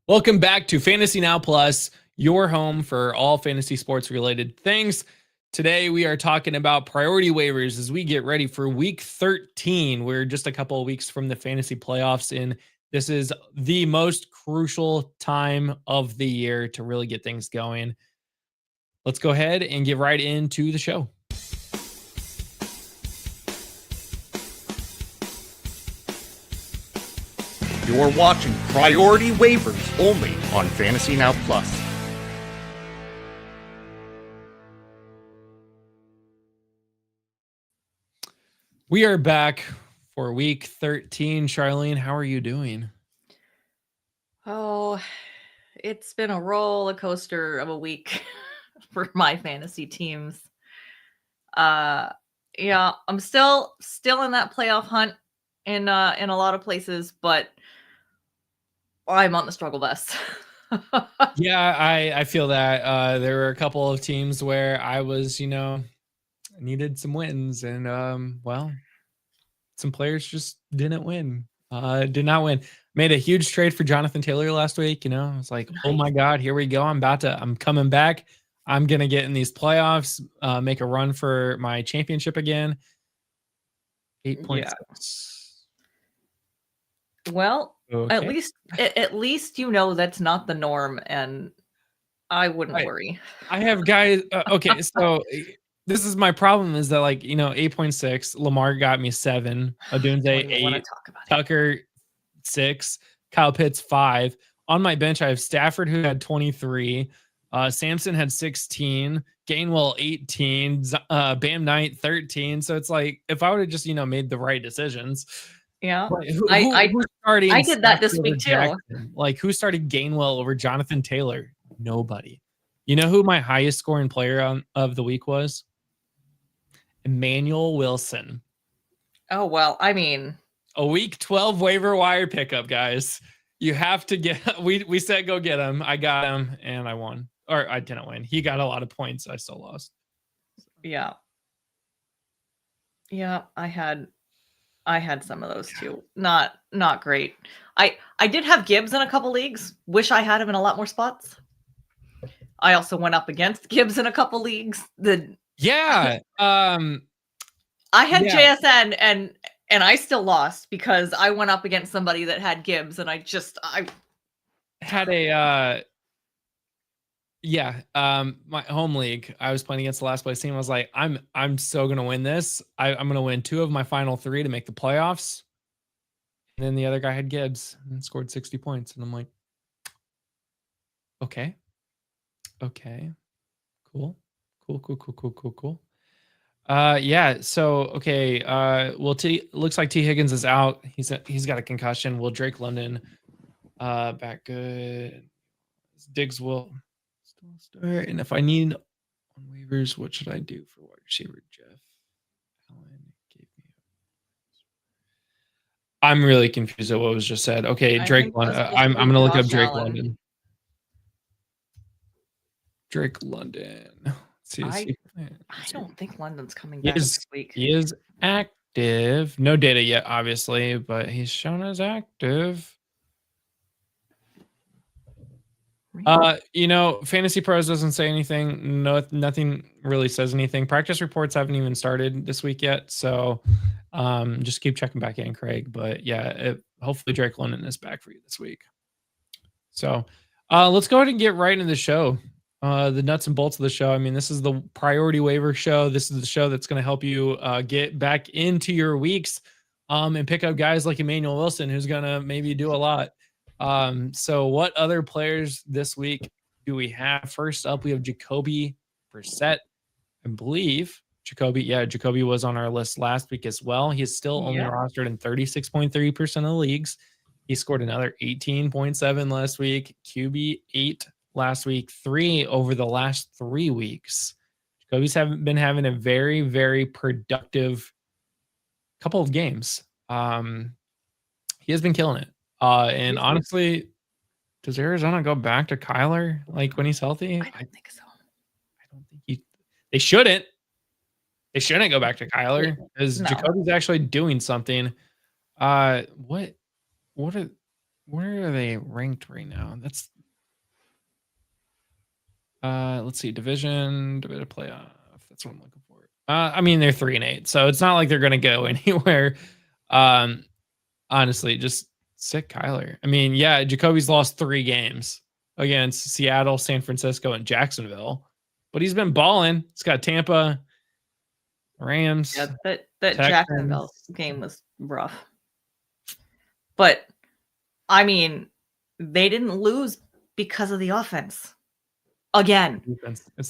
Welcome back to Fantasy Now Plus, your home for all fantasy sports related things. Today we are talking about priority waivers as we get ready for week 13. We're just a couple of weeks from the fantasy playoffs, and this is the most crucial time of the year to really get things going. Let's go ahead and get right into the show. You're watching Priority Waivers only on Fantasy Now Plus. We are back for week 13. Charlene, how are you doing? Oh, it's been a roller coaster of a week for my fantasy teams. Yeah, I'm still in that playoff hunt in a lot of places, but I'm on the struggle bus. Yeah, I feel that. There were a couple of teams where I was, needed some wins, and some players just didn't win. Did not win. Made a huge trade for Jonathan Taylor last week. I was like, nice. Oh my God, here we go. I'm coming back. I'm gonna get in these playoffs, make a run for my championship again. 8.6. Yeah. Well, okay. At least that's not the norm, and I wouldn't worry. I have guys. Okay, so this is my problem is that 8.6. Lamar got me 7. Odunze 8. Tucker 6. Kyle Pitts 5. On my bench, I have Stafford who had 23. Samson had 16. Gainwell 18. Bam Knight 13. So it's like if I would have just made the right decisions. Yeah, I did that this week too. Jackson? Who started Gainwell over Jonathan Taylor? Nobody. You know who my highest scoring player of the week was? Emmanuel Wilson. Oh, well, I mean, a week 12 waiver wire pickup, guys. You have to get. We said go get him. I got him, and I won. Or I didn't win. He got a lot of points. I still lost. Yeah. I had some of those too. Not great. I did have Gibbs in a couple leagues. Wish I had him in a lot more spots. I also went up against Gibbs in a couple leagues. I had JSN and I still lost because I went up against somebody that had Gibbs, and I had a my home league. I was playing against the last place team. I was like, I'm so gonna win this. I'm gonna win 2 of my final 3 to make the playoffs. And then the other guy had Gibbs and scored 60 points, and I'm like, okay, cool. So okay. Looks like T Higgins is out. He's got a concussion. Will Drake London back good? Diggs will still start. And if I need on waivers, what should I do for wide receiver? Jeff Allen gave me. I'm really confused at what was just said. Okay, Drake London. I'm gonna look up Drake London. Drake London. I don't think London's coming back this week. He is active. No data yet, obviously, but he's shown as active. Fantasy Pros doesn't say anything. No, nothing really says anything. Practice reports haven't even started this week yet, so just keep checking back in, Craig. But yeah, hopefully Drake London is back for you this week. So let's go ahead and get right into the show. The nuts and bolts of the show. I mean, this is the priority waiver show. This is the show that's going to help you get back into your weeks and pick up guys like Emmanuel Wilson, who's going to maybe do a lot. So what other players this week do we have? First up, we have Jacoby, Brissett. I believe Jacoby was on our list last week as well. He's still only rostered in 36.3% of the leagues. He scored another 18.7 last week. QB 8 last week, 3 over the last 3 weeks. Jacoby's been having a very, very productive couple of games. He has been killing it. And honestly, does Arizona go back to Kyler when he's healthy? I don't think so. I don't think they shouldn't. They shouldn't go back to Kyler because Jacoby's actually doing something. What are where are they ranked right now? That's let's see, division playoff. That's what I'm looking for. I mean, they're 3-8, so it's not like they're gonna go anywhere. Honestly, just sit Kyler. I mean, yeah, Jacoby's lost 3 games against Seattle, San Francisco, and Jacksonville, but he's been balling. He's got Tampa, Rams. Yeah, that Jacksonville game was rough. But I mean, they didn't lose because of the offense. Again.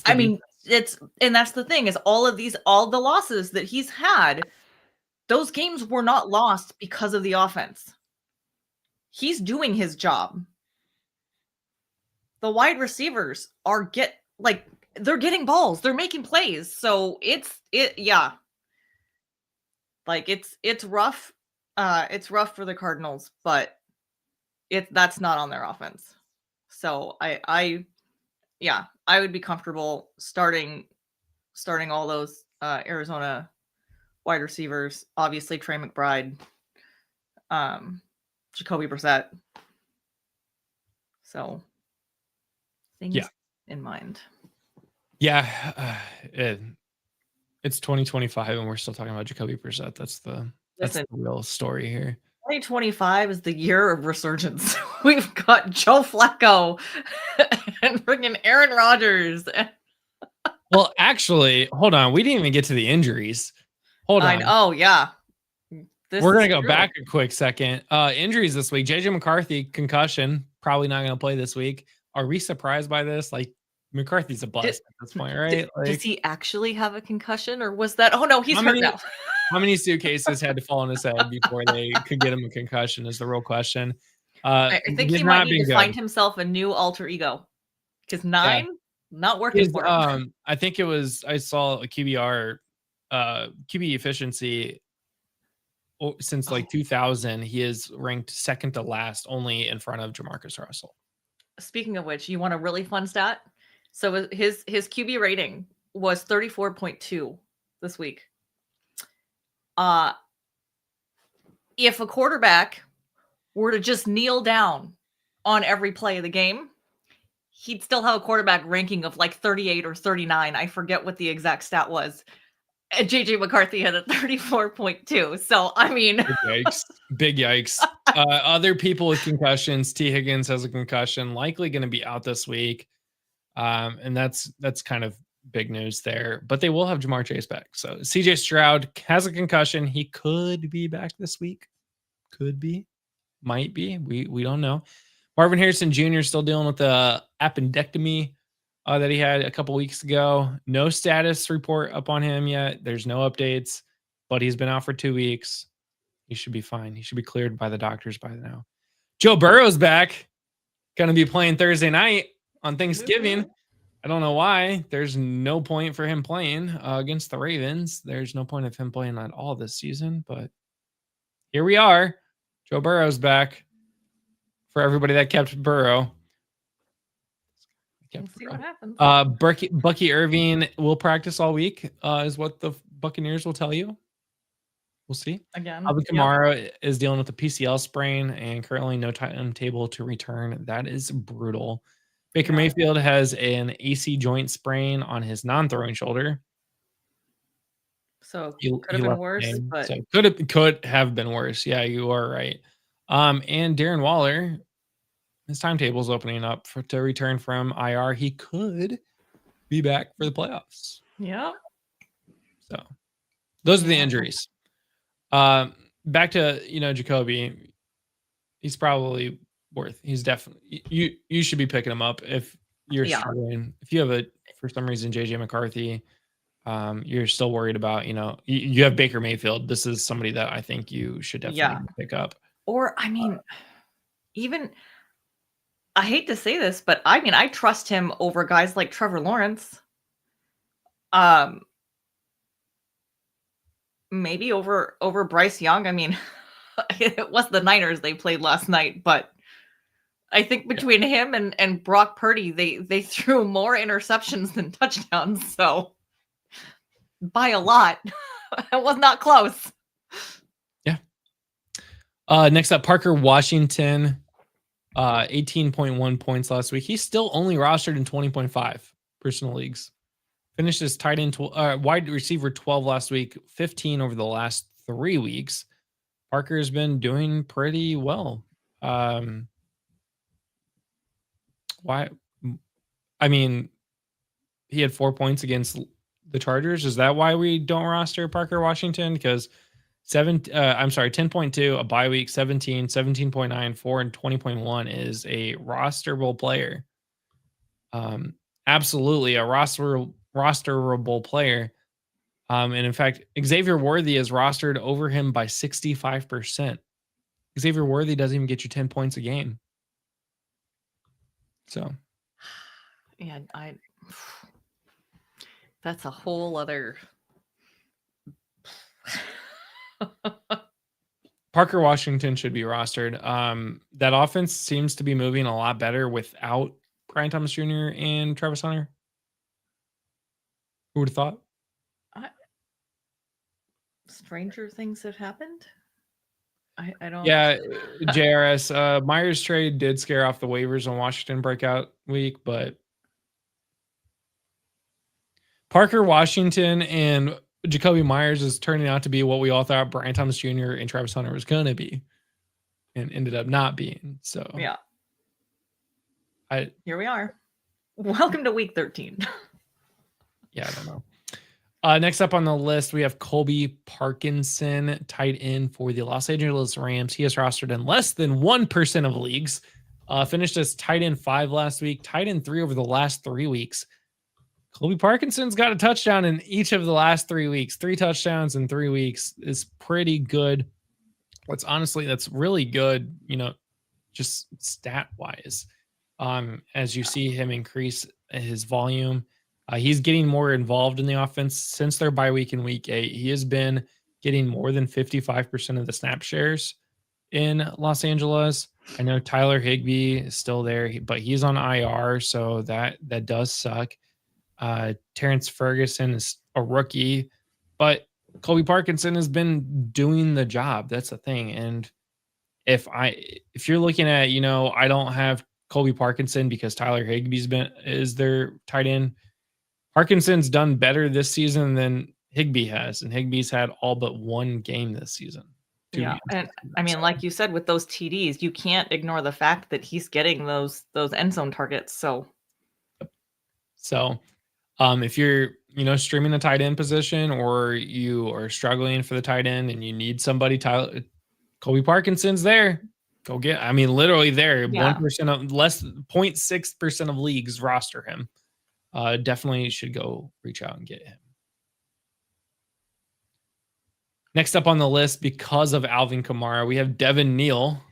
I mean, and that's the thing, is all the losses that he's had, those games were not lost because of the offense. He's doing his job. The wide receivers they're getting balls, they're making plays. So it's rough. It's rough for the Cardinals, but that's not on their offense. So I would be comfortable starting all those Arizona wide receivers. Obviously, Trey McBride, Jacoby Brissett. So things in mind. Yeah, it's 2025 and we're still talking about Jacoby Brissett. That's the real story here. 2025 is the year of resurgence. We've got Joe Flacco and freaking Aaron Rodgers. Well, actually, hold on. We didn't even get to the injuries. Hold on. Oh, yeah. We're going to go back a quick second. Injuries this week. JJ McCarthy, concussion. Probably not going to play this week. Are we surprised by this? Like, McCarthy's a bust at this point, right? Does he actually have a concussion, or was that? Oh, no, he's hurt now. How many suitcases had to fall on his head before they could get him a concussion is the real question. I think he might need to find himself a new alter ego, because 9 not working for him. I think it was, I saw a QB efficiency since 2000. He is ranked second to last, only in front of Jamarcus Russell. Speaking of which, you want a really fun stat? So his QB rating was 34.2 this week. If a quarterback were to just kneel down on every play of the game, he'd still have a quarterback ranking of 38 or 39. I forget what the exact stat was. And JJ McCarthy had a 34.2. So, I mean, big yikes. Other people with concussions, T. Higgins has a concussion, likely going to be out this week. And that's kind of big news there, but they will have Jamar Chase back. So CJ Stroud has a concussion. He could be back this week. Could be, might be. We don't know. Marvin Harrison Jr. still dealing with the appendectomy that he had a couple weeks ago. No status report up on him yet. There's no updates, but he's been out for 2 weeks. He should be fine. He should be cleared by the doctors by now. Joe Burrow's back. Going to be playing Thursday night on Thanksgiving. I don't know why. There's no point for him playing against the Ravens. There's no point of him playing at all this season, but here we are. Joe Burrow's back. For everybody that kept Burrow. We'll see what happens. Bucky Irving will practice all week, is what the Buccaneers will tell you. We'll see. Again, Alvin Kamara is dealing with a PCL sprain and currently no timetable to return. That is brutal. Baker Mayfield has an AC joint sprain on his non-throwing shoulder. So could have been worse, but so could have been worse. Yeah, you are right. And Darren Waller, his timetable is opening up to return from IR. He could be back for the playoffs. Yeah. So those are the injuries. Back to Jacoby. He's probably he's definitely you should be picking him up if you're struggling. If you have for some reason JJ McCarthy, you're still worried about you have Baker Mayfield. This is somebody that I think you should definitely pick up. Or I mean, even I hate to say this, but I mean I trust him over guys like Trevor Lawrence. Maybe over Bryce Young. I mean, it was the Niners they played last night, but I think between him and Brock Purdy, they threw more interceptions than touchdowns. So by a lot, it was not close. Yeah. Next up, Parker Washington 18.1 points last week. He's still only rostered in 20.5 personal leagues. Finished as tight end, wide receiver 12 last week, 15 over the last 3 weeks. Parker has been doing pretty well. Why? I mean, he had 4 points against the Chargers. Is that why we don't roster Parker Washington? Because 10.2, a bye week, 17, 17.9, 4, and 20.1 is a rosterable player. Absolutely a rosterable player. And in fact, Xavier Worthy is rostered over him by 65%. Xavier Worthy doesn't even get you 10 points a game. So, yeah, that's a whole other. Parker Washington should be rostered. That offense seems to be moving a lot better without Brian Thomas Jr. and Travis Hunter. Who would have thought? Stranger things have happened. I don't. Yeah, JRS. Myers trade did scare off the waivers on Washington breakout week, but Parker Washington and Jacoby Myers is turning out to be what we all thought Brian Thomas Jr. and Travis Hunter was going to be, and ended up not being. So yeah, here we are. Welcome to week 13. Yeah, I don't know. Next up on the list, we have Colby Parkinson, tight end for the Los Angeles Rams. He is rostered in less than 1% of leagues. Finished as tight end 5 last week, tight end 3 over the last 3 weeks. Colby Parkinson's got a touchdown in each of the last 3 weeks. 3 touchdowns in 3 weeks is pretty good. That's really good, just stat wise. As you see him increase his volume, he's getting more involved in the offense since their bye week in week 8. He has been getting more than 55% of the snap shares in Los Angeles. I know Tyler Higbee is still there, but he's on IR, so that does suck. Terrence Ferguson is a rookie, but Colby Parkinson has been doing the job. That's the thing. And if you're looking at, I don't have Colby Parkinson because Tyler Higbee's is their tight end. Parkinson's done better this season than Higbee has, and Higbee's had all but 1 game this season. Yeah, and I mean, like you said, with those TDs, you can't ignore the fact that he's getting those end zone targets. So if you're, streaming the tight end position, or you are struggling for the tight end and you need somebody, Colby Parkinson's there. Go get. I mean, literally there. 1% of less 0.6% of leagues roster him. Definitely should go reach out and get him. Next up on the list, because of Alvin Kamara, we have Devin Neal.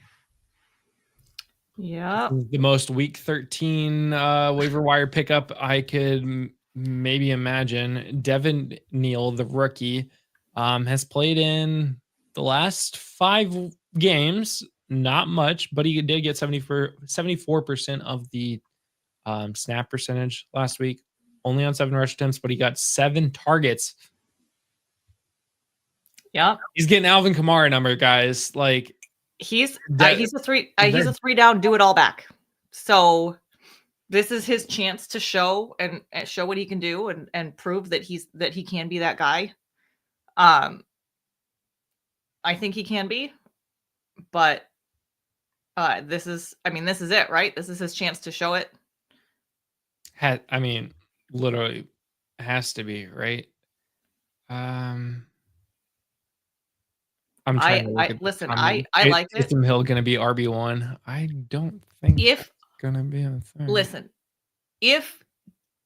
Yeah, the most week 13 waiver wire pickup I could maybe imagine. Devin Neal, the rookie, has played in the last 5 games. Not much, but he did get 74% of the snap percentage last week. Only on 7 rush attempts, but he got 7 targets. Yeah, he's getting Alvin Kamara number, guys. Like he's a 3 down, do it all back. So this is his chance to show what he can do and prove that he can be that guy. I think he can be, but this is it, right? This is his chance to show it. Literally has to be, right? I'm trying to listen. I like it. Taysom Hill going to be RB1. I don't think it's going to be a thing. Listen, if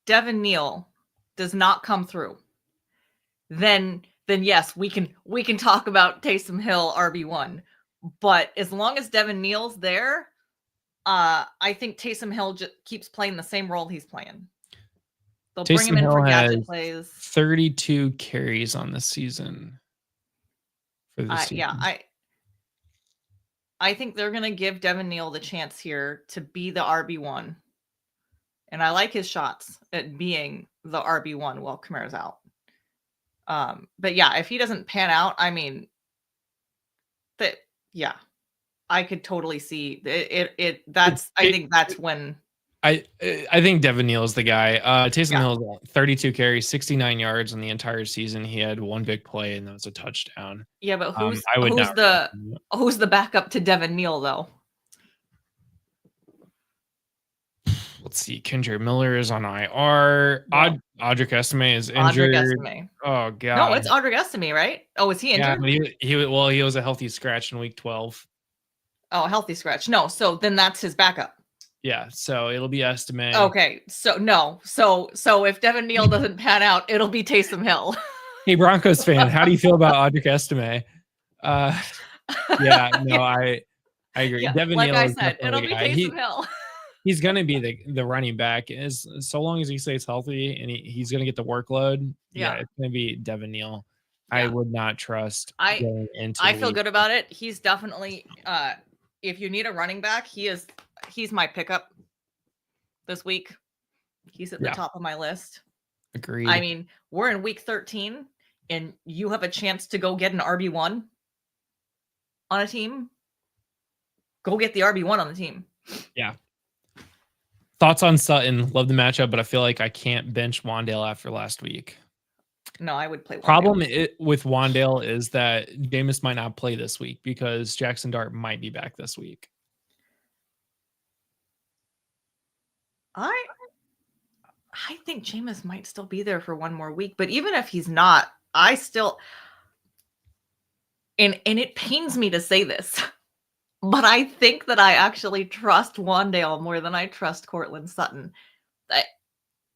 Devin Neal does not come through, then yes, we can talk about Taysom Hill RB1. But as long as Devin Neal's there, I think Taysom Hill just keeps playing the same role he's playing. They'll bring him in for gadget plays. 32 carries on the season. Yeah, I think they're going to give Devin Neal the chance here to be the RB1. And I like his shots at being the RB1 while Chimere's out. But yeah, if he doesn't pan out, I could totally see it. I think that's when. I think Devin Neal is the guy. Taysom Yeah. Hill, 32 carries, 69 yards in the entire season. He had one big play, and that was a touchdown. Yeah, but who's not the backup to Devin Neal though? Let's see. Kendra Miller is on IR. Yeah. Audric Estime is injured. Estime. Oh god. No, it's Audric Estime, right? Oh, is he injured? Yeah, he was a healthy scratch in week 12. Oh, healthy scratch. No, so then that's his backup. Yeah, so it'll be Estime. Okay, so if Devin Neal doesn't pan out, it'll be Taysom Hill. Hey, Broncos fan, how do you feel about Audric Estime? Yeah, no, I agree. Yeah, Devin like Neal I is said, it'll be Taysom Hill. He's going to be the running back so long as he stays healthy and he's going to get the workload. Yeah, it's going to be Devin Neal. Yeah. I would not trust. I feel good about it. He's definitely if you need a running back, he's my pickup this week. He's at the top of my list. Agreed. I mean, we're in week 13 and you have a chance to go get an RB1 on a team. Go get the RB1 on the team. Yeah. Thoughts on Sutton? Love the matchup, but I feel like I can't bench Wandale after last week. No, I would play Wandale. Problem with Wandale is that Jameis might not play this week because Jackson Dart might be back this week. I think Jameis might still be there for one more week, but even if he's not, I still and it pains me to say this. But I think that I actually trust Wandale more than I trust Courtland Sutton.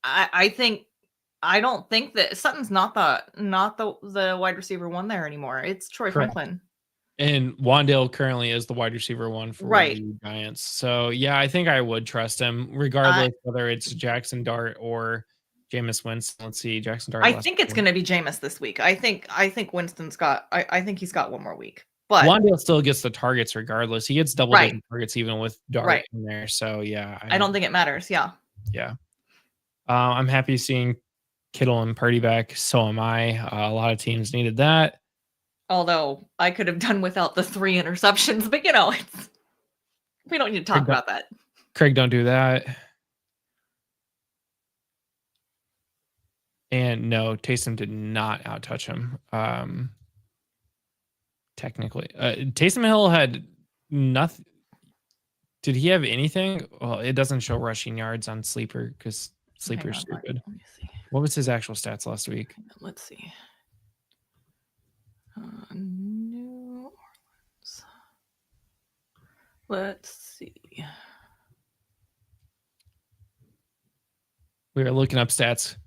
I don't think that Sutton's not the wide receiver one there anymore. It's Troy Franklin. And Wandale currently is the wide receiver one for the Giants. So yeah, I think I would trust him regardless whether it's Jackson Dart or Jameis Winston. Let's see, Jackson Dart. I think it's going to be Jameis this week. I think Winston's got. I think he's got one more week. But Wandale still gets the targets regardless. He gets double digit targets even with Dart in there. So yeah, I don't think it matters. Yeah. Yeah. I'm happy seeing Kittle and Purdy back. So am I. A lot of teams needed that. Although I could have done without the 3 interceptions, but we don't need to talk about that. Craig, don't do that. And no, Taysom did not outtouch him. Technically, Taysom Hill had nothing. Did he have anything? Well, it doesn't show rushing yards on Sleeper because Sleeper's stupid. Let me see. What was his actual stats last week? Let's see. New Orleans. Let's see. We were looking up stats.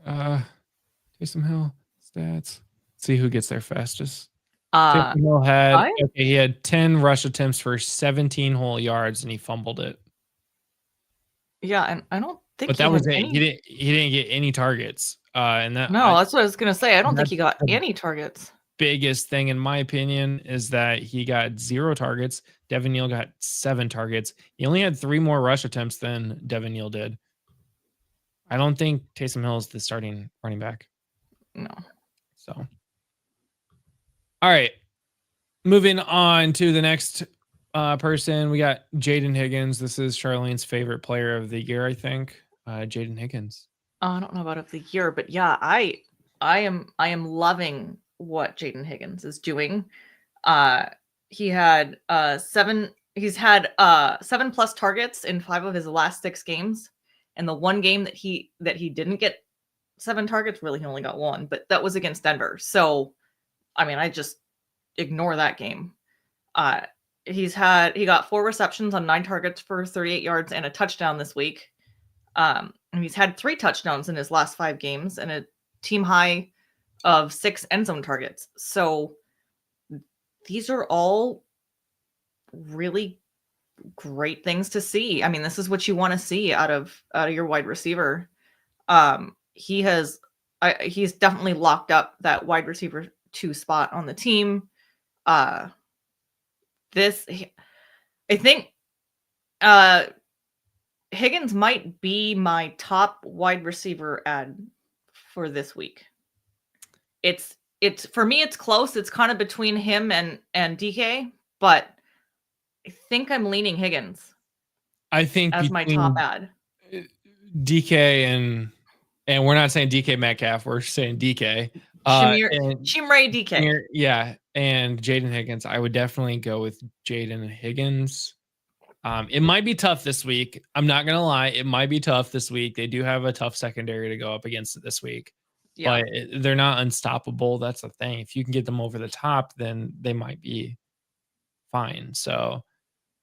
Taysom Hill stats. Let's see who gets there fastest. Taysom Hill he had 10 rush attempts for 17 whole yards and he fumbled it. Yeah, and I don't think. But that was it. He didn't get any targets. That's what I was gonna say. I don't think he got any targets. Biggest thing in my opinion is that he got 0 targets. Devin Neal got 7 targets. He only had 3 more rush attempts than Devin Neal did. I don't think Taysom Hill is the starting running back. No. So, all right. Moving on to the next person. We got Jayden Higgins. This is Charlene's favorite player of the year, I think. Jayden Higgins. I don't know about of the year, but yeah, I am loving what Jayden Higgins is doing. He had 7 plus targets in 5 of his last 6 games. And the one game that he didn't get 7 targets, really he only got 1, but that was against Denver. So I mean, I just ignore that game. He got 4 receptions on 9 targets for 38 yards and a touchdown this week. And he's had 3 touchdowns in his last 5 games and a team high of 6 end zone targets. So these are all really great things to see. I mean, this is what you want to see out of your wide receiver. He's definitely locked up that wide receiver 2 spot on the team. I think Higgins might be my top wide receiver ad for this week. It's for me, it's close. It's kind of between him and Dike, but think I'm leaning Higgins I think as my top ad. DK and we're not saying DK Metcalf, we're saying DK. Chimere DK. Yeah, and Jayden Higgins. I would definitely go with Jayden Higgins. It might be tough this week. I'm not gonna lie, it might be tough this week. They do have a tough secondary to go up against this week, but they're not unstoppable. That's the thing. If you can get them over the top, then they might be fine. So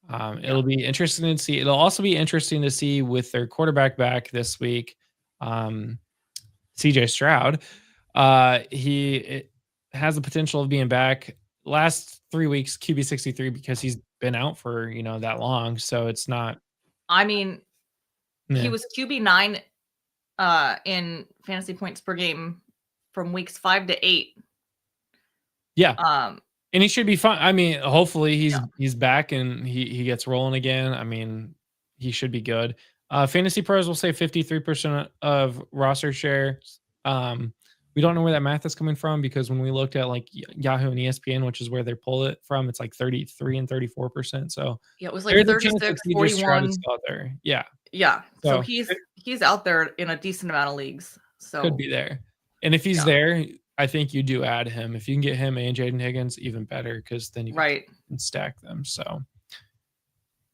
it'll be interesting to see. It'll also be interesting to see with their quarterback back this week, CJ Stroud. He has the potential of being back. Last 3 weeks, QB 63 because he's been out for that long. So it's not. I mean, he was QB 9 in fantasy points per game from weeks 5 to 8. Yeah. And he should be fine. I mean, hopefully he's back and he gets rolling again. I mean, he should be good. Fantasy pros will say 53% of roster share. We don't know where that math is coming from because when we looked at like Yahoo and ESPN, which is where they pull it from, it's like 33 and 34%. So it was like 36, 41. Out there. Yeah. Yeah. So he's out there in a decent amount of leagues. So could be there. And if he's there, I think you do add him. If you can get him and Jayden Higgins, even better because then you can stack them. So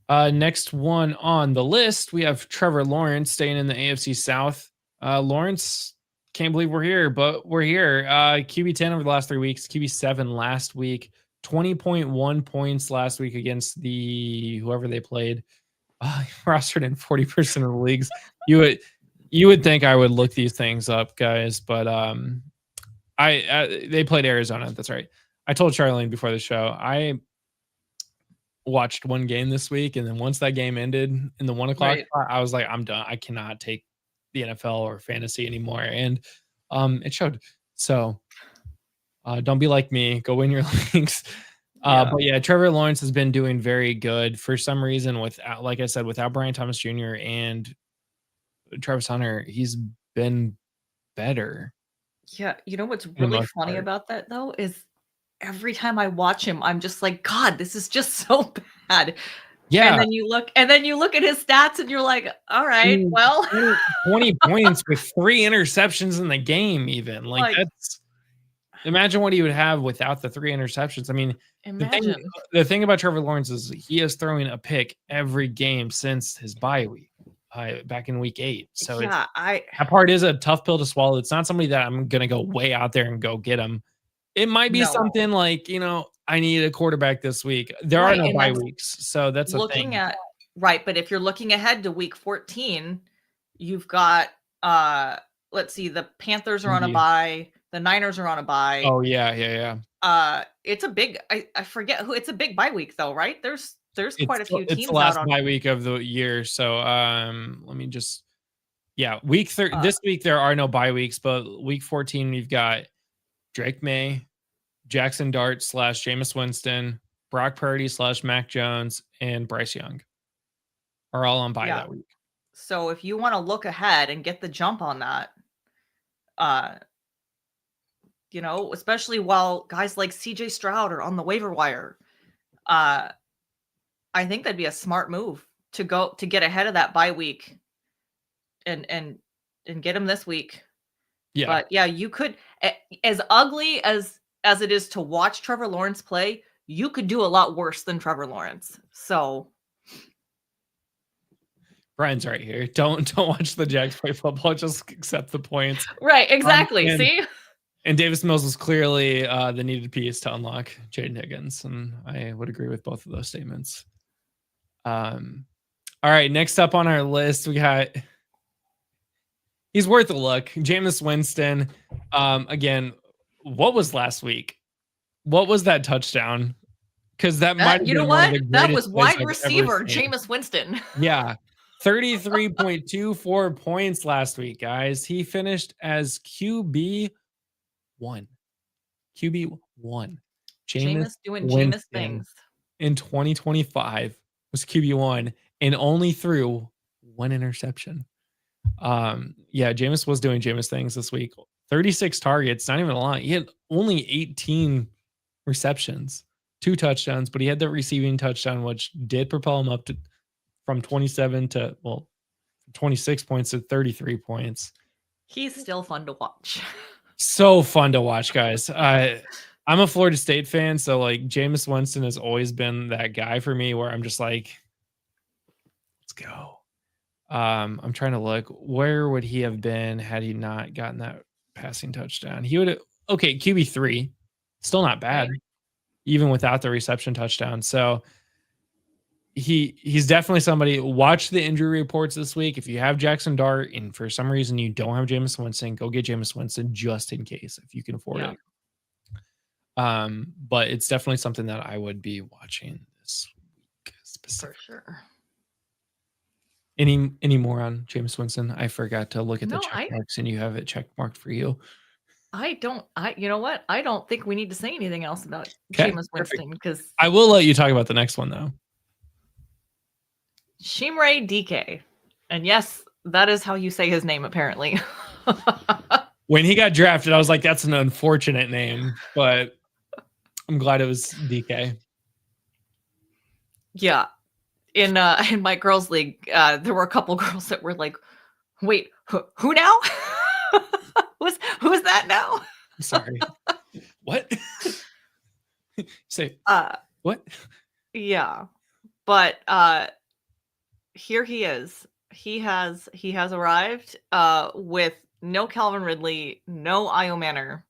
next one on the list, we have Trevor Lawrence staying in the AFC South. Lawrence, can't believe we're here, but we're here. QB 10 over the last 3 weeks, QB 7 last week, 20.1 points last week against whoever they played. Rostered in 40% of the leagues. You would think I would look these things up, guys, but they played Arizona. That's right. I told Charlene before the show, I watched one game this week, and then once that game ended in the 1 o'clock spot, I was like, I'm done. I cannot take the NFL or fantasy anymore, and it showed. So don't be like me. Go win your leagues. But yeah, Trevor Lawrence has been doing very good for some reason. Without, like I said, without Brian Thomas Jr. and Travis Hunter, he's been better. Yeah, you know what's really funny about that though is every time I watch him, I'm just like, God, this is just so bad. Yeah. And then you look at his stats and you're like, all right, well, 20 points with 3 interceptions in the game, even. Like that's imagine what he would have without the 3 interceptions. I mean, the thing about Trevor Lawrence is he is throwing a pick every game since his bye week. Back in week 8. So that part is a tough pill to swallow. It's not somebody that I'm going to go way out there and go get him. It might be something like, I need a quarterback this week. There are no bye weeks. So that's looking at but if you're looking ahead to week 14, you've got, let's see, the Panthers are on a bye. The Niners are on a bye. Oh yeah. It's a big, I forget who, it's a big bye week though, right? There's quite a few teams. It's the last bye week of the year. So let me just week 30 this week there are no bye weeks, but week 14 we've got Drake May, Jackson Dart / Jameis Winston, Brock Purdy / Mac Jones, and Bryce Young are all on bye that week. So if you want to look ahead and get the jump on that, especially while guys like CJ Stroud are on the waiver wire, I think that'd be a smart move to get ahead of that bye week and get him this week. Yeah. But yeah, you could, as ugly as it is to watch Trevor Lawrence play, you could do a lot worse than Trevor Lawrence. So Brian's right here. Don't watch the Jags play football, just accept the points. Right, exactly. See? And Davis Mills was clearly the needed piece to unlock Jayden Higgins, and I would agree with both of those statements. All right, next up on our list, we got he's worth a look. Jameis Winston. Again, what was last week? What was that touchdown? Because that might you know what? That was wide receiver Jameis Winston. Yeah. 33.24 points last week, guys. He finished as QB1. QB1. Jameis doing Jameis things. In 2025 was QB1 and only threw 1 interception. Jameis was doing Jameis things this week. 36 targets, not even a lot. He had only 18 receptions. 2 touchdowns, but he had the receiving touchdown, which did propel him up from 27 to 26 points to 33 points. He's still fun to watch. So fun to watch, guys. I'm a Florida State fan, so like Jameis Winston has always been that guy for me where I'm just like, let's go. I'm trying to look. Where would he have been had he not gotten that passing touchdown? He would have, okay, QB3. Still not bad, Right. even without the reception touchdown. So he's definitely somebody. Watch the injury reports this week. If you have Jackson Dart and for some reason you don't have Jameis Winston, go get Jameis Winston just in case if you can afford it. But it's definitely something that I would be watching this week specifically. For sure. Any more on Jameis Winston? I forgot to look at the No, check marks, and you have it check marked for you. You know what? I don't think we need to say anything else about Okay, Jameis Winston because I will let you talk about the next one though. Chimere Dike. And yes, that is how you say his name apparently. When he got drafted, I was like, that's an unfortunate name, but I'm glad it was DK. Yeah. In my girls' league, there were a couple girls that were like, wait, who now? Who's that now? I'm sorry. What? Say what? Yeah. But here he is. He has arrived with no Calvin Ridley, no Io Manor.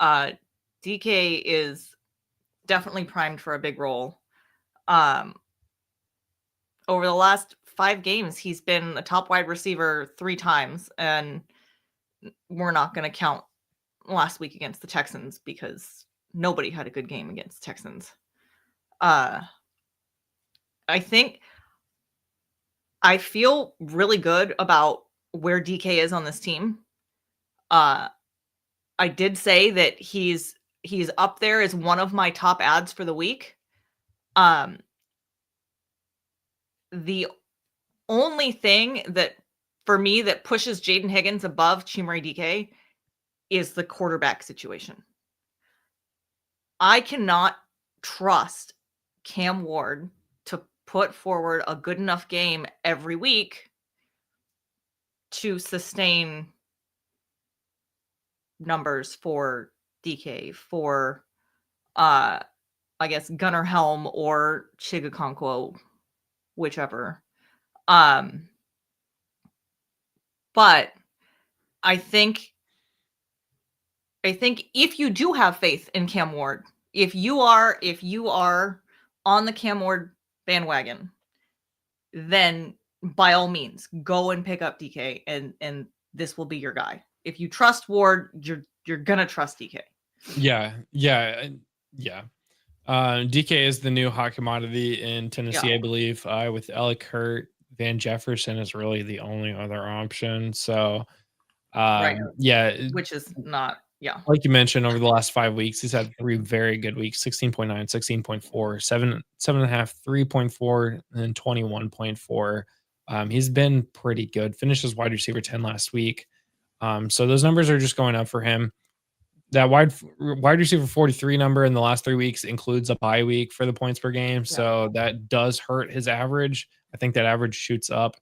DK is definitely primed for a big role. Over the last 5 games, he's been a top wide receiver 3 times, and we're not going to count last week against the Texans because nobody had a good game against the Texans. I think I feel really good about where DK is on this team. I did say that he's up there as one of my top ads for the week. The only thing that for me that pushes Jayden Higgins above Chimere Dike is the quarterback situation. I cannot trust Cam Ward to put forward a good enough game every week to sustain numbers for DK, for I guess Gunnar Helm or Chigakonkwo, whichever. But I think if you do have faith in Cam Ward, if you are on the Cam Ward bandwagon, then by all means go and pick up DK and this will be your guy. If you trust Ward, you're gonna trust DK. Yeah. DK is the new hot commodity in Tennessee, I believe. With Alec Hurt, Van Jefferson is really the only other option. So, Right. yeah, Which is not, like you mentioned, over the last 5 weeks, he's had 3 very good weeks: 16.9, 16.4, 7.5, 3.4, and 21.4. He's been pretty good. Finished as wide receiver 10 last week. So those numbers are just going up for him. That wide receiver 43 number in the last 3 weeks includes a bye week for the points per game. So that does hurt his average. I think that average shoots up.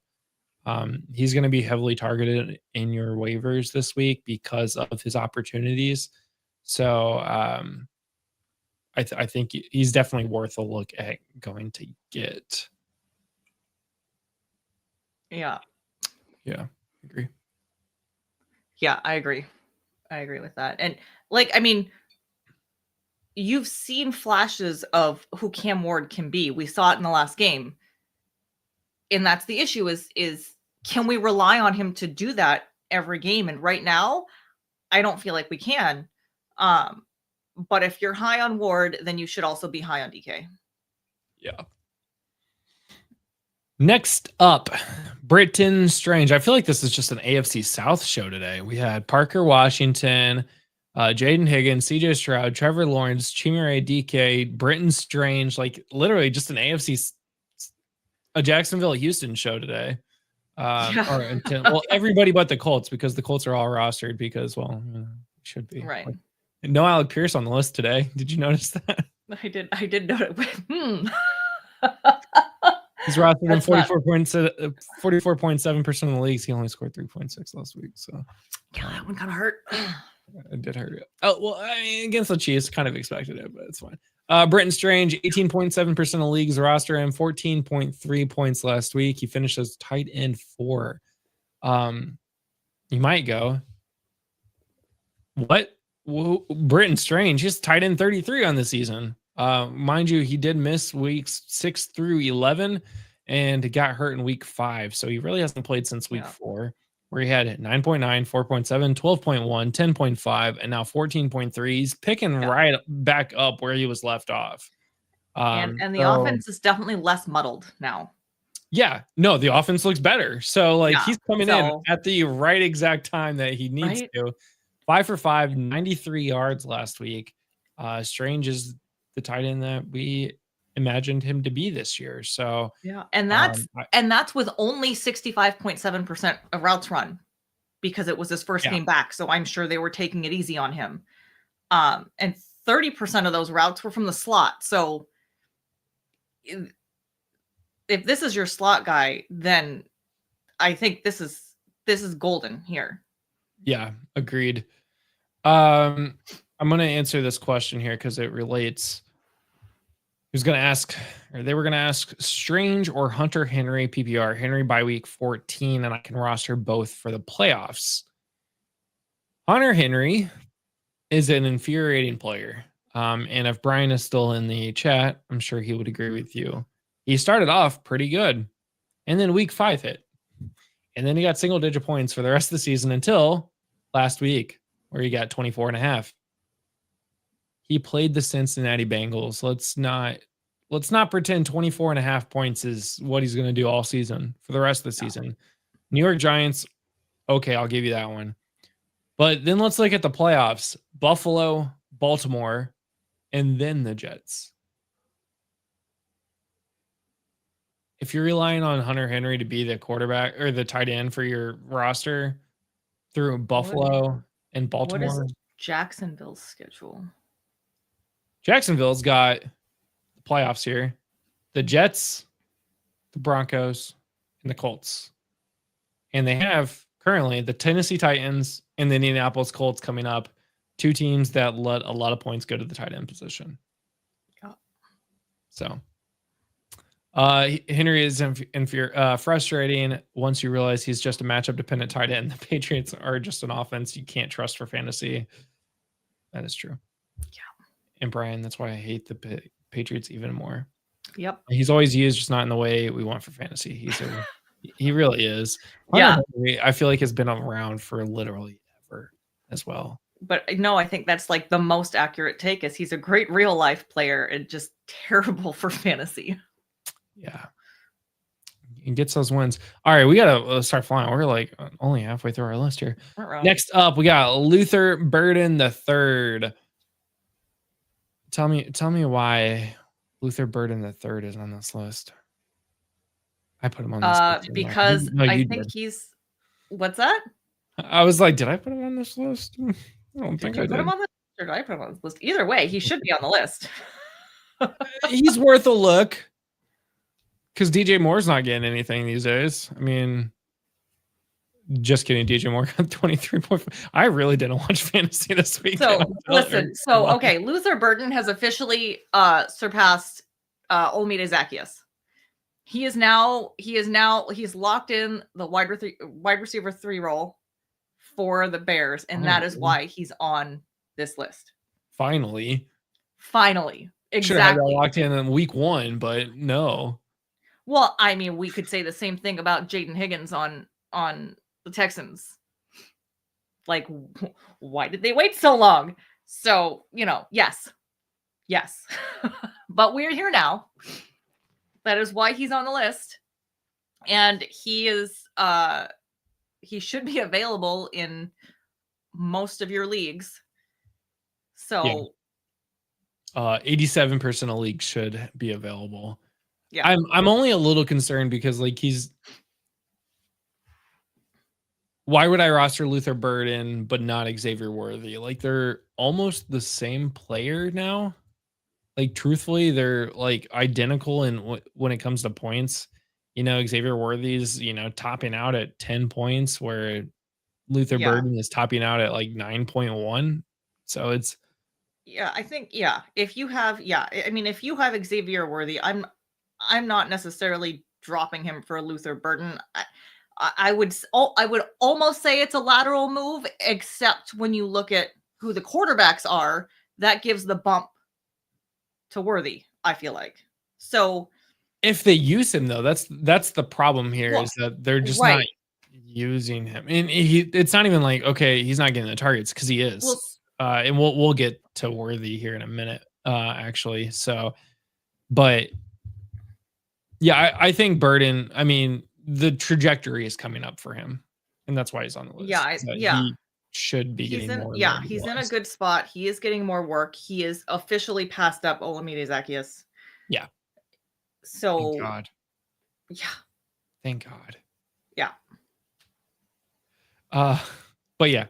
He's going to be heavily targeted in your waivers this week because of his opportunities. So I think he's definitely worth a look at going to get. Yeah. Yeah, agree. Yeah, I agree. I agree with that. And you've seen flashes of who Cam Ward can be. We saw it in the last game. And that's the issue is can we rely on him to do that every game? And right now, I don't feel like we can. But if you're high on Ward, then you should also be high on DK. Yeah. Next up, Brenton Strange. I feel like this is just an AFC South show today. We had Parker Washington, Jayden Higgins, CJ Stroud, Trevor Lawrence, Chimere DK, Brenton Strange, like literally just an a Jacksonville Houston show today. Everybody but the Colts, because the Colts are all rostered because, should be. Right. No Alec Pierce on the list today. Did you notice that? I did note it. He's rostered in That's not- 44.7% of the leagues. He only scored 3.6 last week. So Yeah, that one kind of hurt. it did hurt. Oh, well, I mean, against the Chiefs, kind of expected it, but it's fine. Brenton Strange, 18.7% of leagues roster him, 14.3 points last week. He finished as tight end 4. You might go, what? Brenton Strange, he's tight end 33 on the season. Mind you, he did miss weeks 6 through 11 and got hurt in week 5. So he really hasn't played since week 4, where he had 9.9, 4.7, 12.1, 10.5, and now 14.3. He's picking right back up where he was left off. And the offense is definitely less muddled now. Yeah, no, the offense looks better. So like he's coming in at the right exact time that he needs to. 5 for 5, 93 yards last week. Strange is the tight end that we imagined him to be this year. So and that's with only 65.7% of routes run, because it was his first game back. So I'm sure they were taking it easy on him. And 30% of those routes were from the slot. So if this is your slot guy, then I think this is golden here. Yeah, agreed. I'm going to answer this question here because it relates. They were going to ask Strange or Hunter Henry PPR. Henry by week 14, and I can roster both for the playoffs. Hunter Henry is an infuriating player. And if Brian is still in the chat, I'm sure he would agree with you. He started off pretty good, and then week 5 hit. And then he got single-digit points for the rest of the season until last week, where he got 24.5. He played the Cincinnati Bengals. Let's not pretend 24.5 points is what he's going to do all season for the rest of the season. New York Giants, okay, I'll give you that one. But then let's look at the playoffs. Buffalo, Baltimore, and then the Jets. If you're relying on Hunter Henry to be the quarterback or the tight end for your roster through Buffalo and Baltimore. What is Jacksonville's schedule? Jacksonville's got the playoffs here. The Jets, the Broncos, and the Colts. And they have currently the Tennessee Titans and the Indianapolis Colts coming up. 2 teams that let a lot of points go to the tight end position. Yeah. So Henry is frustrating once you realize he's just a matchup dependent tight end. The Patriots are just an offense you can't trust for fantasy. That is true. Yeah. And Brian, that's why I hate the Patriots even more. Yep. He's always used, just not in the way we want for fantasy. He really is. Yeah. I feel like has been around for literally ever as well. But no, I think that's like the most accurate take is he's a great real life player and just terrible for fantasy. Yeah. He gets those wins. All right, we got to start flying. We're like only halfway through our list here. Next up, we got Luther Burden III. Tell me why Luther Burden III is on this list. I put him on this list. Because I think he's... What's that? I was like, did I put him on this list? I don't think I did. Put him on the list, or did I put him on this list? Either way, he should be on the list. He's worth a look. Because DJ Moore's not getting anything these days. I mean, just kidding. DJ Moore got 23.5. I really didn't watch fantasy this week. So listen. So okay, Luther Burden has officially surpassed Olmide Zacchaeus. He's locked in the wide receiver 3 role for the Bears, and that is why he's on this list. Finally, exactly. Should have had that locked in week 1, but no. Well, I mean, we could say the same thing about Jayden Higgins on the Texans. Like, why did they wait so long? So, yes. But we're here now. That is why he's on the list. And he should be available in most of your leagues. So 87% of leagues should be available. Yeah. I'm only a little concerned because why would I roster Luther Burden but not Xavier Worthy? Like they're almost the same player now. like truthfully, they're like identical in when it comes to points. Xavier Worthy's, topping out at 10 points where Luther Yeah. Burden is topping out at like 9.1. So it's Yeah, I think if you have if you have Xavier Worthy, I'm not necessarily dropping him for Luther Burden. I would almost say it's a lateral move, except when you look at who the quarterbacks are, that gives the bump to Worthy, I feel like. So if they use him though, that's the problem here, is that they're just not using him. And it's not even like, okay, he's not getting the targets, because he is. Well, And we'll get to Worthy here in a minute, actually. So, but yeah, I think Burden, I mean, the trajectory is coming up for him, and that's why he's on the list. He should be getting more. He's in a good spot. He is getting more work. He is officially passed up Olamide Zaccheaus. Yeah. So thank God. Yeah. Thank God. Yeah. But yeah,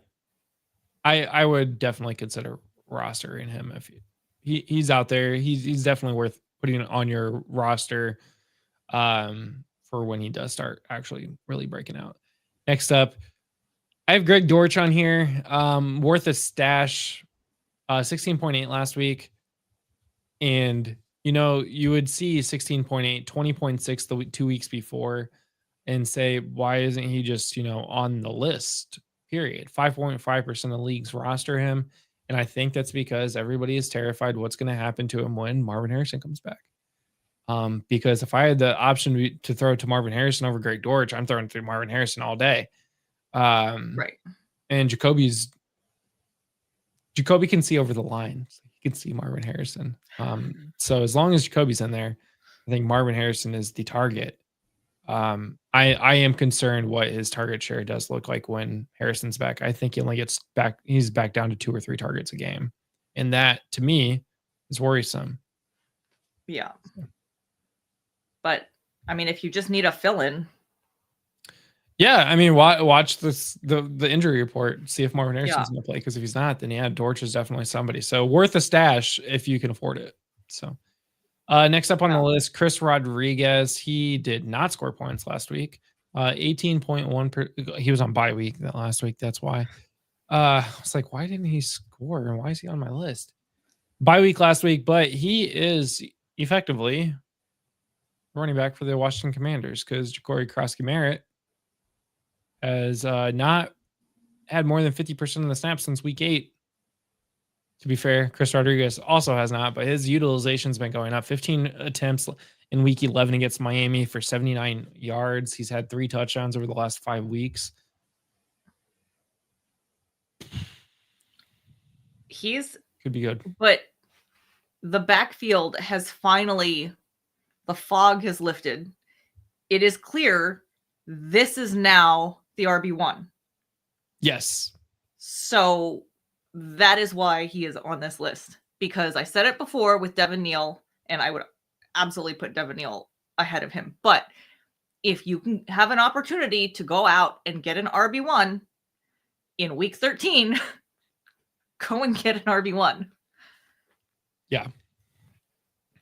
I would definitely consider rostering him if he's out there. He's definitely worth putting on your roster for when he does start actually really breaking out. Next up, I have Greg Dortch on here. Worth a stash, 16.8 last week. And you would see 16.8, 20.6 the 2 weeks before and say, why isn't he just, on the list? Period. 5.5% of leagues roster him. And I think that's because everybody is terrified what's going to happen to him when Marvin Harrison comes back. Because if I had the option to throw to Marvin Harrison over Greg Dortch, I'm throwing to Marvin Harrison all day. Right. And Jacoby can see over the line. So he can see Marvin Harrison. So as long as Jacoby's in there, I think Marvin Harrison is the target. I am concerned what his target share does look like when Harrison's back. I think he only gets back. He's back down to 2 or 3 targets a game. And that, to me, is worrisome. Yeah. But, I mean, if you just need a fill-in. Yeah, I mean, watch the injury report, see if Marvin Harrison's going to play. Because if he's not, then yeah, Dortch is definitely somebody. So worth a stash if you can afford it. So next up on the list, Chris Rodriguez. He did not score points last week. 18.1. He was on bye week last week. That's why. I was like, why didn't he score? And why is he on my list? Bye week last week, but he is effectively running back for the Washington Commanders because Jacoby Chimere has not had more than 50% of the snaps since week 8. To be fair, Chris Rodriguez also has not, but his utilization's been going up. 15 attempts in week 11 against Miami for 79 yards. He's had 3 touchdowns over the last 5 weeks. Could be good. But the backfield has finally, the fog has lifted. It is clear this is now the RB1. Yes. So that is why he is on this list, because I said it before with Devin Neal, and I would absolutely put Devin Neal ahead of him. But if you can have an opportunity to go out and get an RB1 in week 13, go and get an RB1. Yeah.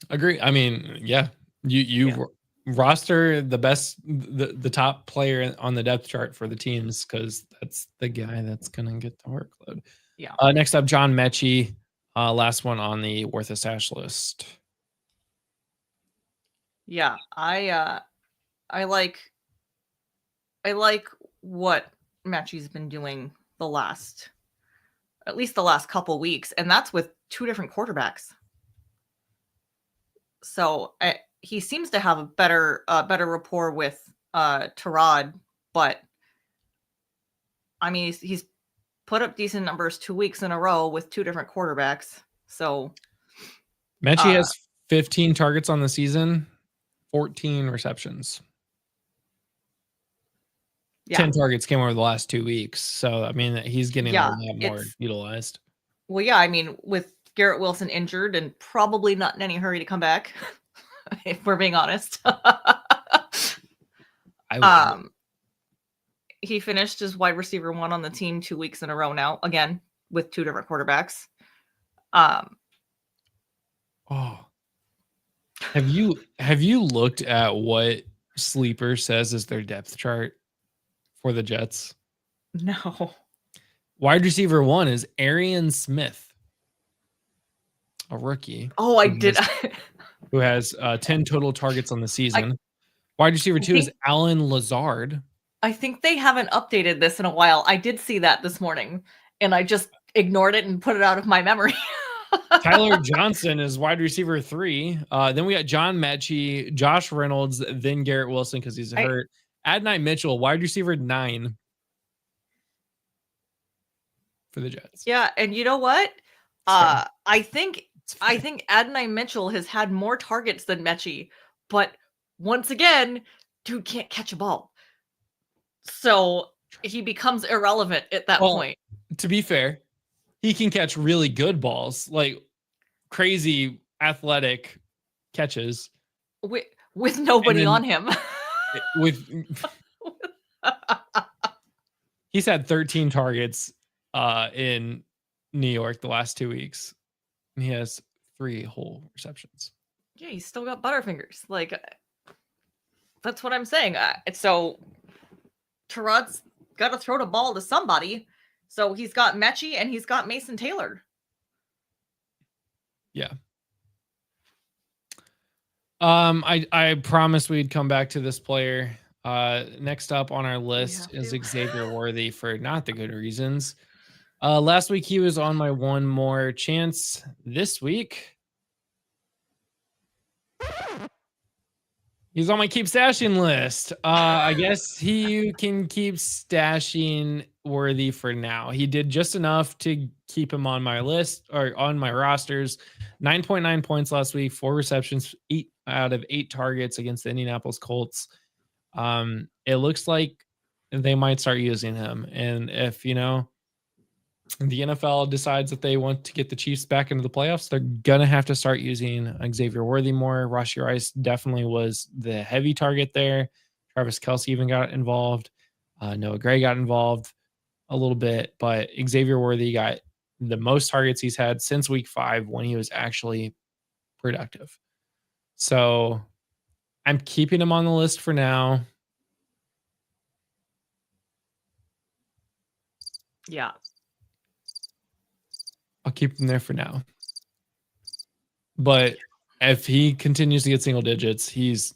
Agree. I mean, yeah. You roster the best, the top player on the depth chart for the teams, because that's the guy that's going to get the workload. Yeah. Next up, John Metchie, last one on the worth a stash list. Yeah, I like what Metchie's been doing at least the last couple weeks, and that's with 2 different quarterbacks. So he seems to have a better rapport with Terod, but I mean he's put up decent numbers 2 weeks in a row with 2 different quarterbacks. So Metchie has 15 targets on the season, 14 receptions. Yeah. 10 targets came over the last 2 weeks. So, I mean, he's getting a lot more utilized. Well, yeah, I mean, with Garrett Wilson injured and probably not in any hurry to come back, if we're being honest. He finished as wide receiver 1 on the team 2 weeks in a row now, again, with 2 different quarterbacks. Oh, have you looked at what Sleeper says is their depth chart for the Jets? No. Wide receiver 1 is Arian Smith, a rookie. Oh, I did. Who has 10 total targets on the season. Wide receiver 2 is Alan Lazard. I think they haven't updated this in a while. I did see that this morning, and I just ignored it and put it out of my memory. Tyler Johnson is wide receiver 3. Then we got John Metchie, Josh Reynolds, then Garrett Wilson because he's hurt. Adonai Mitchell, wide receiver 9 for the Jets. Yeah, and you know what? I think Adonai Mitchell has had more targets than Metchie, but once again, dude can't catch a ball. So he becomes irrelevant at that point. To be fair, he can catch really good balls, like crazy athletic catches. With nobody on him. He's had 13 targets in New York the last 2 weeks. And he has 3 whole receptions. Yeah, he's still got butterfingers. Like, that's what I'm saying. So Terod's got to throw the ball to somebody. So he's got Metchie and he's got Mason Taylor. Yeah. I promised we'd come back to this player. Next up on our list is Xavier Worthy for not the good reasons. Last week he was on my one more chance. This week he's on my keep stashing list. I guess he can keep stashing Worthy for now. He did just enough to keep him on my list or on my rosters. 9.9 points last week, 4 receptions, 8 out of 8 targets against the Indianapolis Colts. It looks like they might start using him. And if, the NFL decides that they want to get the Chiefs back into the playoffs, they're going to have to start using Xavier Worthy more. Rashee Rice definitely was the heavy target there. Travis Kelce even got involved. Noah Gray got involved a little bit, but Xavier Worthy got the most targets he's had since week 5 when he was actually productive. So I'm keeping him on the list for now. Yeah. I'll keep him there for now. But if he continues to get single digits, he's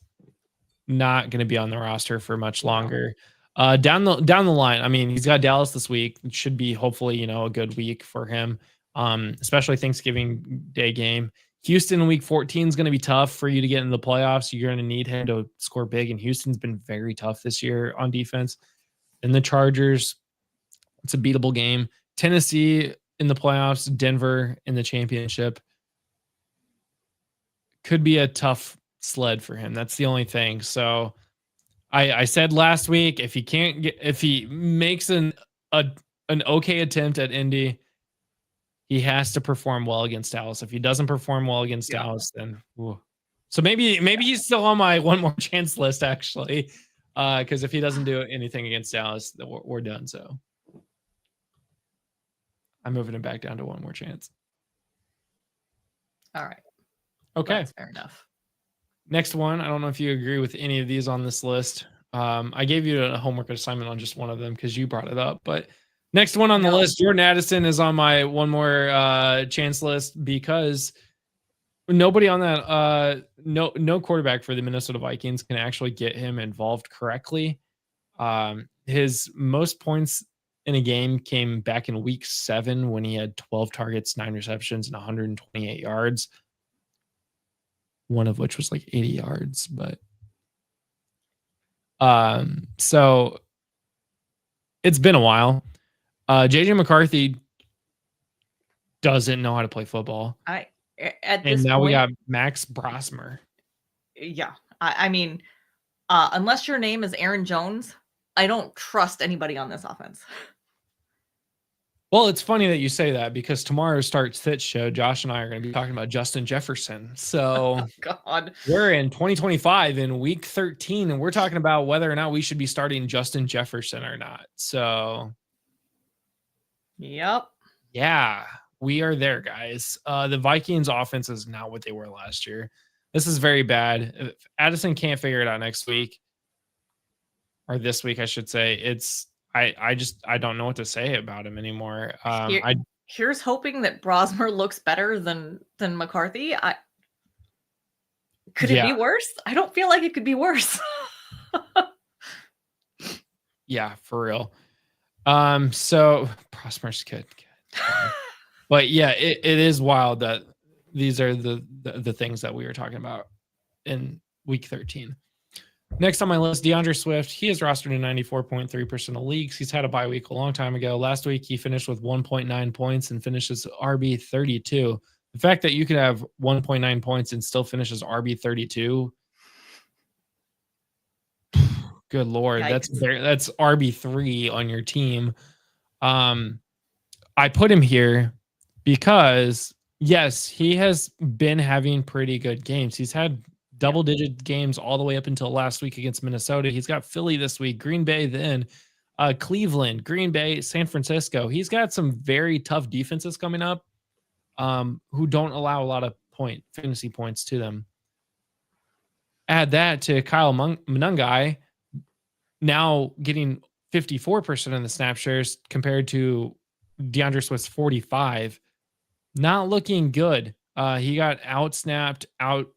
not going to be on the roster for much longer. Down the line, I mean, he's got Dallas this week. It should be hopefully, a good week for him, especially Thanksgiving Day game. Houston in week 14 is going to be tough for you to get in the playoffs. You're going to need him to score big, and Houston's been very tough this year on defense. And the Chargers, it's a beatable game. Tennessee in the playoffs, Denver in the championship. Could be a tough sled for him. That's the only thing. So I said last week, if he makes an okay attempt at Indy, he has to perform well against Dallas. If he doesn't perform well against Dallas, then so maybe he's still on my one more chance list actually, because if he doesn't do anything against Dallas, we're done. So I'm moving him back down to one more chance. All right. Okay. That's fair enough. Next one. I don't know if you agree with any of these on this list. I gave you a homework assignment on just one of them because you brought it up. But next one on the list, Jordan Addison is on my one more chance list because nobody on that, no quarterback for the Minnesota Vikings can actually get him involved correctly. His most points in a game came back in week 7 when he had 12 targets, 9 receptions, and 128 yards. One of which was like 80 yards, but so it's been a while. JJ McCarthy doesn't know how to play football. We got Max Brosmer. Yeah. I mean, unless your name is Aaron Jones, I don't trust anybody on this offense. Well, it's funny that you say that because tomorrow's Start Sit show, Josh and I are going to be talking about Justin Jefferson. So God, we're in 2025 in week 13, and we're talking about whether or not we should be starting Justin Jefferson or not. So, yep. Yeah. We are there, guys. The Vikings offense is not what they were last year. This is very bad. If Addison can't figure it out next week, or this week, I should say, I don't know what to say about him anymore. Here's hoping that Brosmer looks better than McCarthy. Could it be worse? I don't feel like it could be worse. Yeah, for real. So Brosmer's good. But yeah, it is wild that these are the things that we were talking about in week 13. Next on my list, DeAndre Swift. He is rostered in 94.3% of leagues. He's had a bye week a long time ago. Last week, he finished with 1.9 points and finishes RB 32. The fact that you could have 1.9 points and still finishes RB 32, good Lord, Yikes. that's RB 3 on your team. I put him here because, yes, he has been having pretty good games. He's had double-digit games all the way up until last week against Minnesota. He's got Philly this week, Green Bay then, Cleveland, Green Bay, San Francisco. He's got some very tough defenses coming up who don't allow a lot of fantasy points to them. Add that to Kyle Monangai now getting 54% of the snap shares compared to DeAndre Swift's 45. Not looking good. He got out-snapped, out-carried,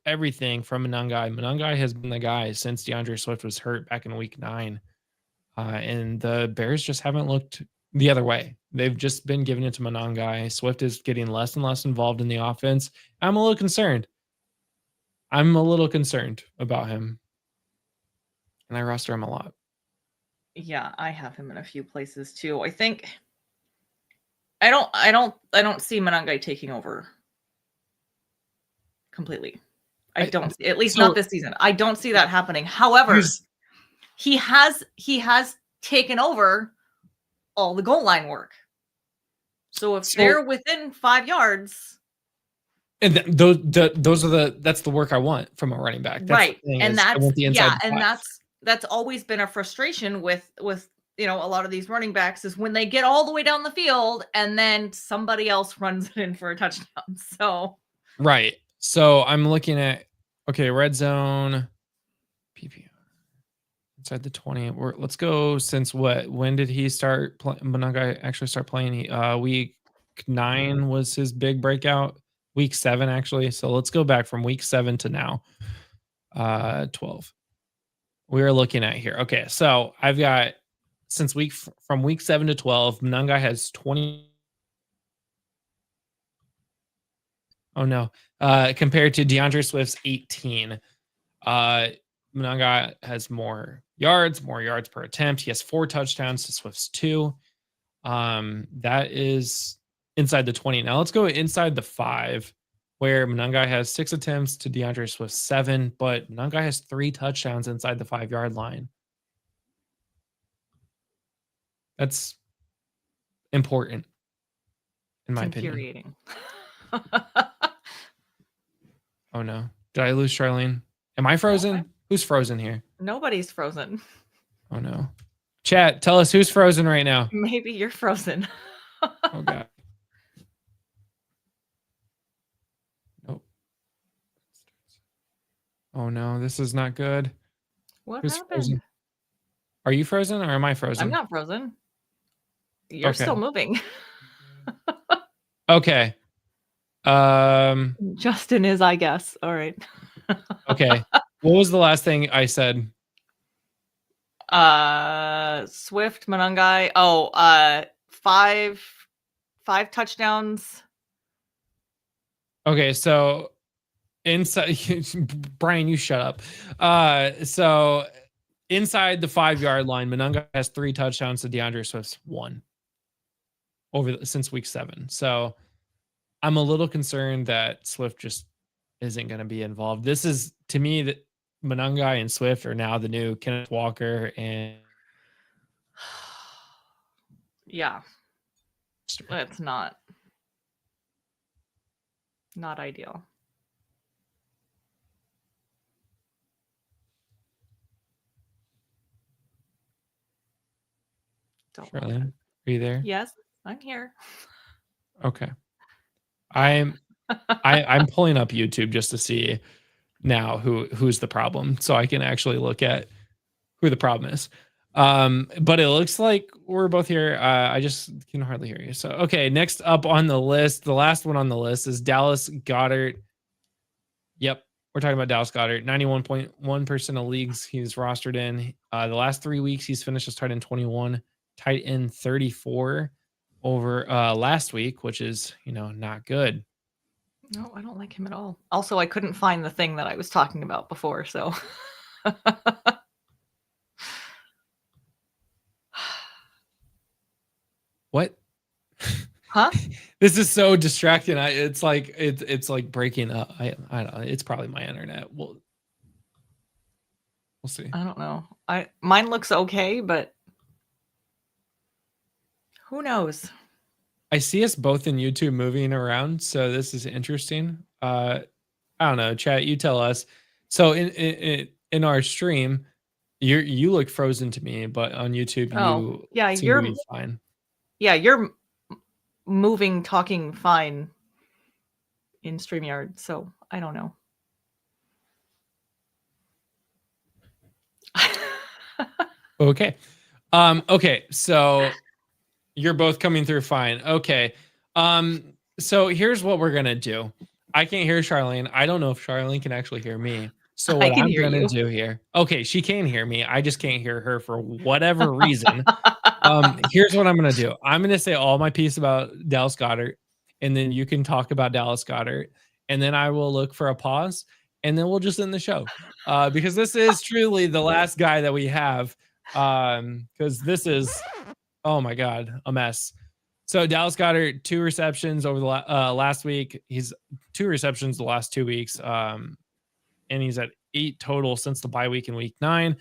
everything from Monangai. Monangai has been the guy since DeAndre Swift was hurt back in week 9. And the Bears just haven't looked the other way. They've just been giving it to Monangai. Swift is getting less and less involved in the offense. I'm a little concerned. About him. And I roster him a lot. Yeah, I have him in a few places too. I think I don't see Monangai taking over completely. I don't see, at least not this season. I don't see that happening. However, he has taken over all the goal line work. So if they're within 5 yards, and those are that's the work I want from a running back. That's right? And that's always been a frustration with a lot of these running backs is when they get all the way down the field and then somebody else runs it in for a touchdown. So right. So I'm looking at red zone PPR inside the 20. Let's go since when did he start Monangai actually start playing? Week 9 was his big breakout. Week 7 actually. So let's go back from week 7 to now. 12. We are looking at here. Okay, so I've got from week 7 to 12, Monangai has 20. Oh no. Compared to DeAndre Swift's 18. Monangai has more yards per attempt. He has 4 touchdowns to Swift's 2. That is inside the 20. Now let's go inside the 5, where Monangai has 6 attempts to DeAndre Swift's 7, but Monangai has 3 touchdowns inside the 5-yard line. That's important, in my opinion. Oh no. Did I lose Charlene? Am I frozen? Okay. Who's frozen here? Nobody's frozen. Oh no. Chat, tell us who's frozen right now. Maybe you're frozen. Oh god. Nope. Oh no, this is not good. Who's happened? Frozen? Are you frozen or am I frozen? I'm not frozen. You're still moving. Okay. Justin is, I guess. All right. Okay. What was the last thing I said? Swift, Monangai. 5 touchdowns. Okay, so inside Brian, you shut up. So inside the 5-yard line, Monangai has 3 touchdowns to DeAndre Swift's 1 since week 7. So I'm a little concerned that Swift just isn't going to be involved. This is, to me, that Monangai and Swift are now the new Kenneth Walker and yeah, it's not ideal. Charlene, are you there? Yes. I'm here. Okay. I'm pulling up YouTube just to see now who's the problem, so I can actually look at who the problem is. But it looks like we're both here. I just can hardly hear you. So okay, next up on the list, the last one on the list is Dallas Goedert. Yep, we're talking about Dallas Goedert. 91.1% of leagues he's rostered in. The last 3 weeks he's finished as tight end 21, tight end 34 over last week, which is not good. No, I don't like him at all. Also, I couldn't find the thing that I was talking about before, so. What? Huh? This is so distracting. It's like breaking up. I don't know. It's probably my internet. We'll see. I don't know. Mine looks okay, but who knows? I see us both in YouTube moving around, so this is interesting. I don't know, chat, you tell us. So in our stream, you look frozen to me, but on YouTube you seem to be fine. Yeah, you're moving, talking fine in StreamYard, so I don't know. Okay. Okay, so you're both coming through fine. Okay. So here's what we're gonna do. I can't hear Charlene. I don't know if Charlene can actually hear me. So what I'm gonna do here. Okay, she can hear me. I just can't hear her for whatever reason. Here's what I'm gonna do. I'm gonna say all my piece about Dallas Goedert, and then you can talk about Dallas Goedert, and then I will look for a pause, and then we'll just end the show. Because this is truly the last guy that we have. Because this is, oh my God, a mess. So Dallas Goedert, 2 receptions over the last week. He's 2 receptions the last 2 weeks. And he's at 8 total since the bye week in week 9.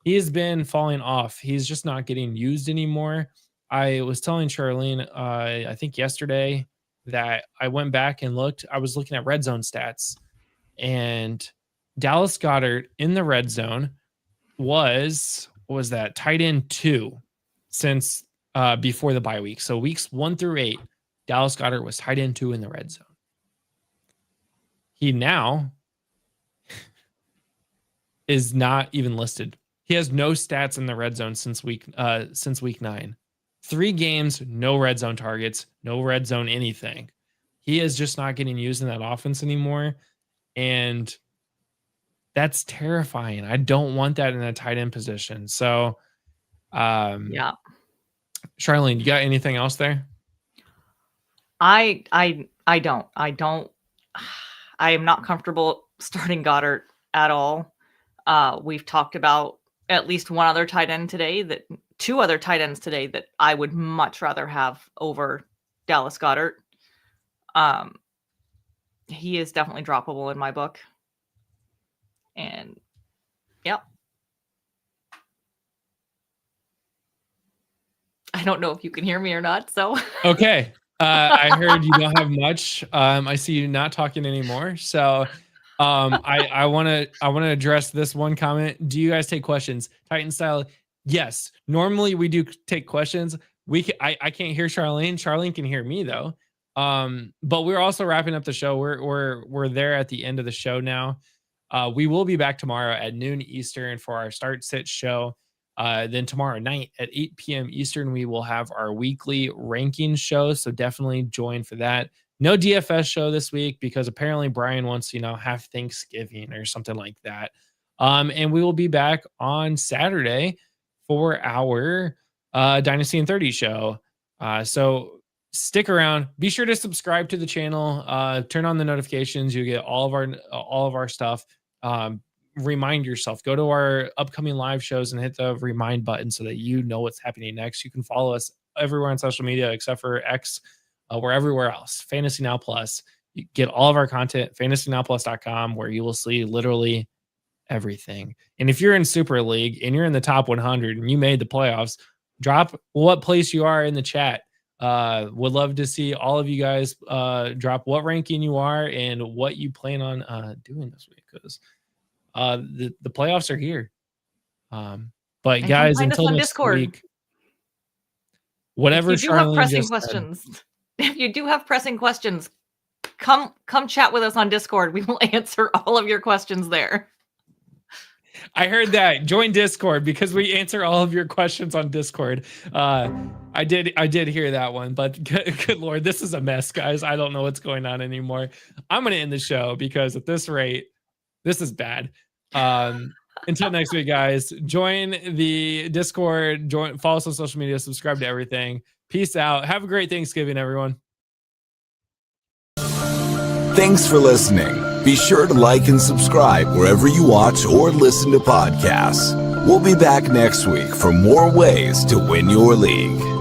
He has been falling off. He's just not getting used anymore. I was telling Charlene, I think yesterday, that I went back and looked. I was looking at red zone stats, and Dallas Goedert in the red zone was that tight end 2 since before the bye week. So weeks 1 through 8, Dallas Goedert was tight end 2 in the red zone. He now is not even listed. He has no stats in the red zone since week 9. 3 games, no red zone targets, no red zone anything. He is just not getting used in that offense anymore, and that's terrifying. I don't want that in a tight end position. So, yeah. Charlene, you got anything else there? I don't. I am not comfortable starting Goedert at all. We've talked about at least 2 other tight ends today that I would much rather have over Dallas Goedert. He is definitely droppable in my book. And yep. I don't know if you can hear me or not. So okay. I heard you don't have much. I see you not talking anymore. So I want to address this one comment. Do you guys take questions? Titan style? Yes. Normally we do take questions. I can't hear Charlene. Charlene can hear me though. But we're also wrapping up the show. We're there at the end of the show now. We will be back tomorrow at noon Eastern for our start sit show. Then tomorrow night at 8 p.m. Eastern, we will have our weekly ranking show. So definitely join for that. No DFS show this week because apparently Brian wants to, have Thanksgiving or something like that. And we will be back on Saturday for our Dynasty in 30 show. So stick around. Be sure to subscribe to the channel. Turn on the notifications. You get all of our stuff. Remind yourself, go to our upcoming live shows and hit the remind button so that you know what's happening next. You can follow us everywhere on social media except for X. We're everywhere else. Fantasy Now Plus. You get all of our content, fantasynowplus.com, where you will see literally everything. And if you're in Super League and you're in the top 100 and you made the playoffs, drop what place you are in the chat. Would love to see all of you guys drop what ranking you are and what you plan on doing this week, because the playoffs are here. But guys, until next week, Whatever if you do have Charlene pressing just said. questions, if you do have pressing questions, come chat with us on Discord. We will answer all of your questions there. I heard that. Join Discord because we answer all of your questions on Discord. I did hear that one, but good Lord, this is a mess, guys. I don't know what's going on anymore. I'm going to end the show because at this rate, this is bad. Until next week, guys, join the Discord, follow us on social media, subscribe to everything. Peace out. Have a great Thanksgiving, everyone. Thanks for listening. Be sure to like and subscribe wherever you watch or listen to podcasts. We'll be back next week for more ways to win your league.